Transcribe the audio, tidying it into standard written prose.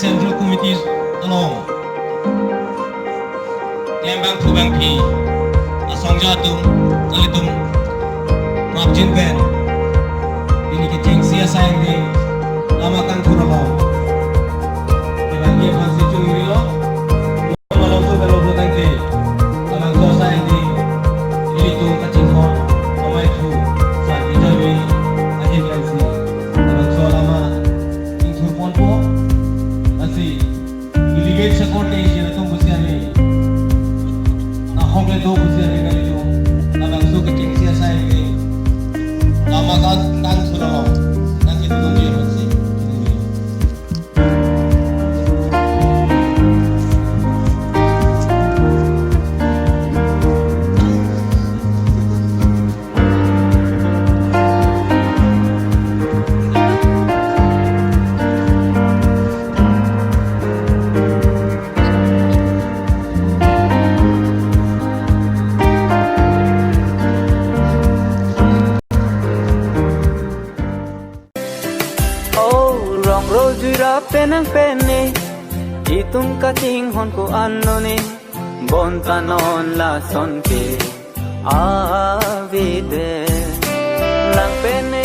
Central Committee along Lembang tu bang pi asong jatum kalitum mapjin ben ini kecing sia sayang di lamakan kurabau dengan dia masih curi lo malam tu kalau bukan di dalam kau sayang di ini tu kecing kau amai tu saat dijawi akhir kasi dalam kau lama intur pon po masih iligate sekor ni dia tu mesti ni Hong le do busia ni kali tu, abang su kecing sia saya ni, lama kan sudah nak kita tunggu masih. Penang pene itung kating hon ko ano ni bontanon la son ke avide lang pene